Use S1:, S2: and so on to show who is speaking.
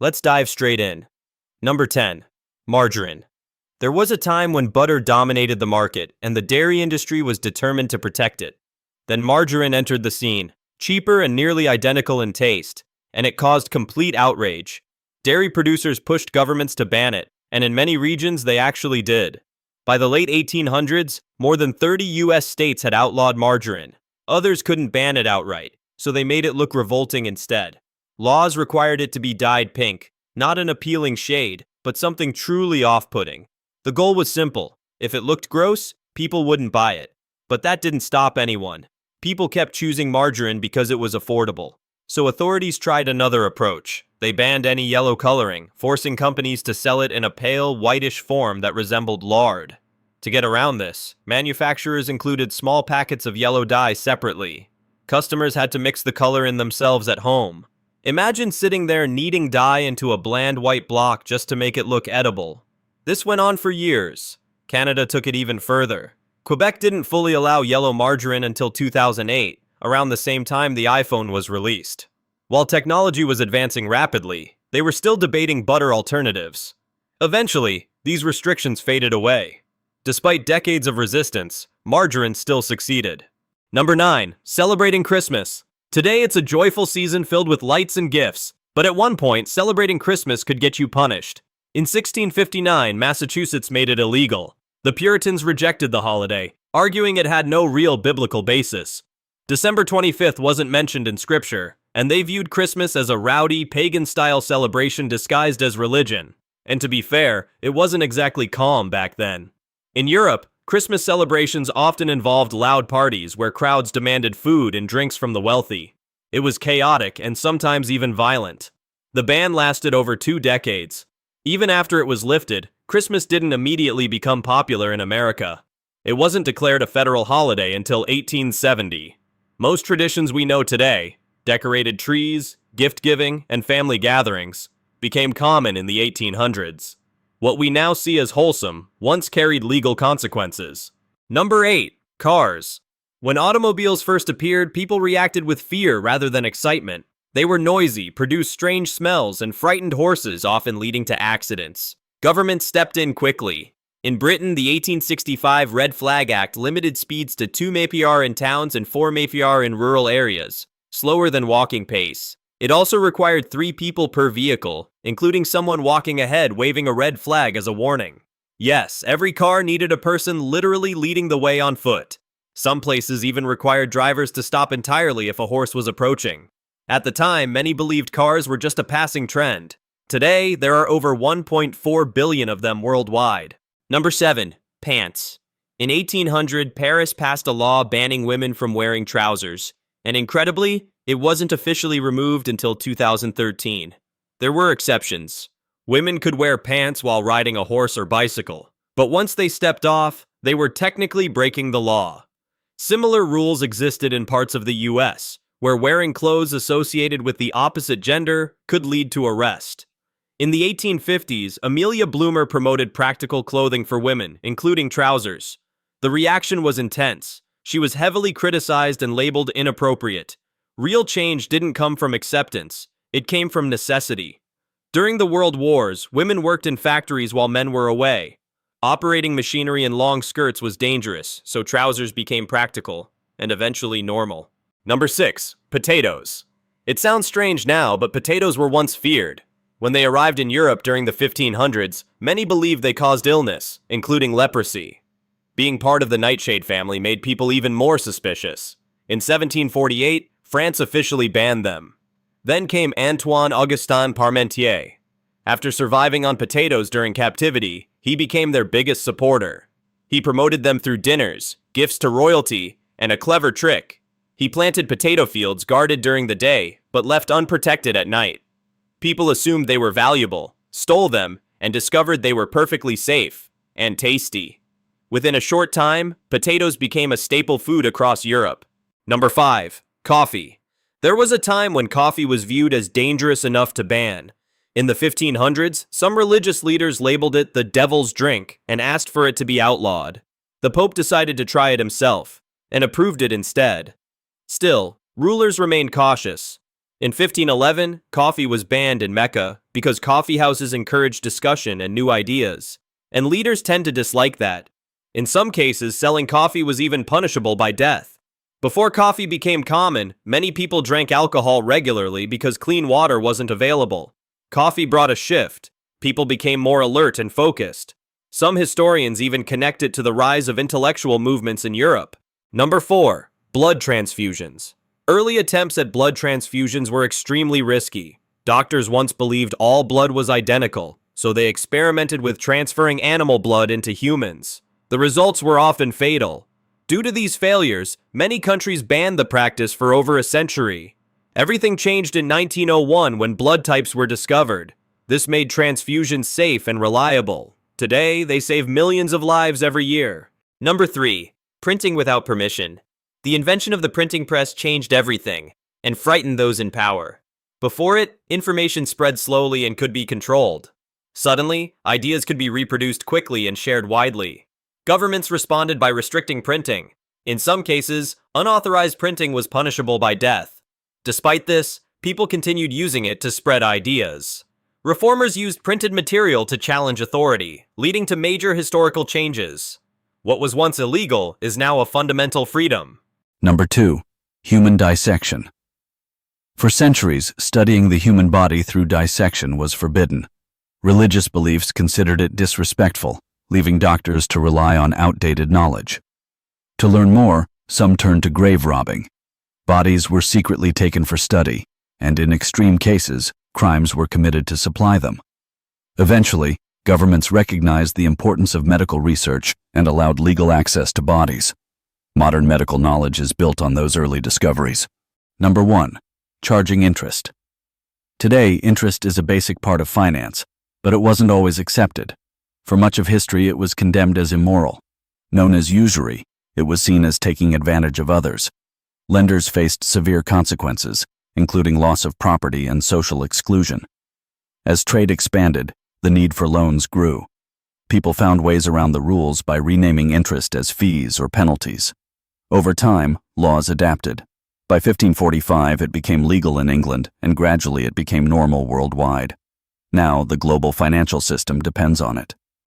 S1: Let's dive straight in. Number 10. Margarine. There was a time when butter dominated the market, and the dairy industry was determined to protect it. Then margarine entered the scene, cheaper and nearly identical in taste, and it caused complete outrage. Dairy producers pushed governments to ban it, and in many regions they actually did. By the late 1800s, more than 30 US states had outlawed margarine. Others couldn't ban it outright, so they made it look revolting instead. Laws required it to be dyed pink, not an appealing shade, but something truly off-putting. The goal was simple. If it looked gross, people wouldn't buy it. But that didn't stop anyone. People kept choosing margarine because it was affordable. So authorities tried another approach. They banned any yellow coloring, forcing companies to sell it in a pale, whitish form that resembled lard. To get around this, manufacturers included small packets of yellow dye separately. Customers had to mix the color in themselves at home. Imagine sitting there kneading dye into a bland white block just to make it look edible. This went on for years. Canada took it even further. Quebec didn't fully allow yellow margarine until 2008, around the same time the iPhone was released. While technology was advancing rapidly, they were still debating butter alternatives. Eventually, these restrictions faded away. Despite decades of resistance, margarine still succeeded. Number 9. Celebrating Christmas. Today it's a joyful season filled with lights and gifts, but at one point, celebrating Christmas could get you punished. In 1659, Massachusetts made it illegal. The Puritans rejected the holiday, arguing it had no real biblical basis. December 25th wasn't mentioned in scripture, and they viewed Christmas as a rowdy, pagan-style celebration disguised as religion. And to be fair, it wasn't exactly calm back then. In Europe, Christmas celebrations often involved loud parties where crowds demanded food and drinks from the wealthy. It was chaotic and sometimes even violent. The ban lasted over 2 decades. Even after it was lifted, Christmas didn't immediately become popular in America. It wasn't declared a federal holiday until 1870. Most traditions we know today, decorated trees, gift-giving, and family gatherings, became common in the 1800s. What we now see as wholesome once carried legal consequences. Number 8. Cars. When automobiles first appeared, people reacted with fear rather than excitement. They were noisy, produced strange smells, and frightened horses, often leading to accidents. Government stepped in quickly. In Britain, the 1865 Red Flag Act limited speeds to 2 mph in towns and 4 mph in rural areas, slower than walking pace. It also required 3 people per vehicle, including someone walking ahead waving a red flag as a warning. Yes, every car needed a person literally leading the way on foot. Some places even required drivers to stop entirely if a horse was approaching. At the time, many believed cars were just a passing trend. Today, there are over 1.4 billion of them worldwide. Number 7. Pants. In 1800, Paris passed a law banning women from wearing trousers, and incredibly, it wasn't officially removed until 2013. There were exceptions. Women could wear pants while riding a horse or bicycle, but once they stepped off, they were technically breaking the law. Similar rules existed in parts of the US, where wearing clothes associated with the opposite gender could lead to arrest. In the 1850s, Amelia Bloomer promoted practical clothing for women, including trousers. The reaction was intense. She was heavily criticized and labeled inappropriate. Real change didn't come from acceptance. It came from necessity. During the World Wars, women worked in factories while men were away. Operating machinery in long skirts was dangerous, so trousers became practical, and eventually normal. Number 6. Potatoes. It sounds strange now, but potatoes were once feared. When they arrived in Europe during the 1500s, many believed they caused illness, including leprosy. Being part of the nightshade family made people even more suspicious. In 1748, France officially banned them. Then came Antoine-Augustin Parmentier. After surviving on potatoes during captivity, he became their biggest supporter. He promoted them through dinners, gifts to royalty, and a clever trick. He planted potato fields guarded during the day, but left unprotected at night. People assumed they were valuable, stole them, and discovered they were perfectly safe and tasty. Within a short time, potatoes became a staple food across Europe. Number 5. Coffee. There was a time when coffee was viewed as dangerous enough to ban. In the 1500s, some religious leaders labeled it the devil's drink and asked for it to be outlawed. The Pope decided to try it himself, and approved it instead. Still, rulers remained cautious. In 1511, coffee was banned in Mecca because coffee houses encouraged discussion and new ideas, and leaders tend to dislike that. In some cases, selling coffee was even punishable by death. Before coffee became common, many people drank alcohol regularly because clean water wasn't available. Coffee brought a shift. People became more alert and focused. Some historians even connect it to the rise of intellectual movements in Europe. Number 4. Blood transfusions. Early attempts at blood transfusions were extremely risky. Doctors once believed all blood was identical, so they experimented with transferring animal blood into humans. The results were often fatal. Due to these failures, many countries banned the practice for over a century. Everything changed in 1901 when blood types were discovered. This made transfusions safe and reliable. Today, they save millions of lives every year. Number 3. Printing without permission. The invention of the printing press changed everything and frightened those in power. Before it, information spread slowly and could be controlled. Suddenly, ideas could be reproduced quickly and shared widely. Governments responded by restricting printing. In some cases, unauthorized printing was punishable by death. Despite this, people continued using it to spread ideas. Reformers used printed material to challenge authority, leading to major historical changes. What was once illegal is now a fundamental freedom.
S2: Number 2. Human dissection. For centuries, studying the human body through dissection was forbidden. Religious beliefs considered it disrespectful, leaving doctors to rely on outdated knowledge. To learn more, some turned to grave robbing. Bodies were secretly taken for study, and in extreme cases, crimes were committed to supply them. Eventually, governments recognized the importance of medical research and allowed legal access to bodies. Modern medical knowledge is built on those early discoveries. Number 1. Charging interest. Today, interest is a basic part of finance, but it wasn't always accepted. For much of history, it was condemned as immoral. Known as usury, it was seen as taking advantage of others. Lenders faced severe consequences, including loss of property and social exclusion. As trade expanded, the need for loans grew. People found ways around the rules by renaming interest as fees or penalties. Over time, laws adapted. By 1545, it became legal in England, and gradually it became normal worldwide. Now, the global financial system depends on it.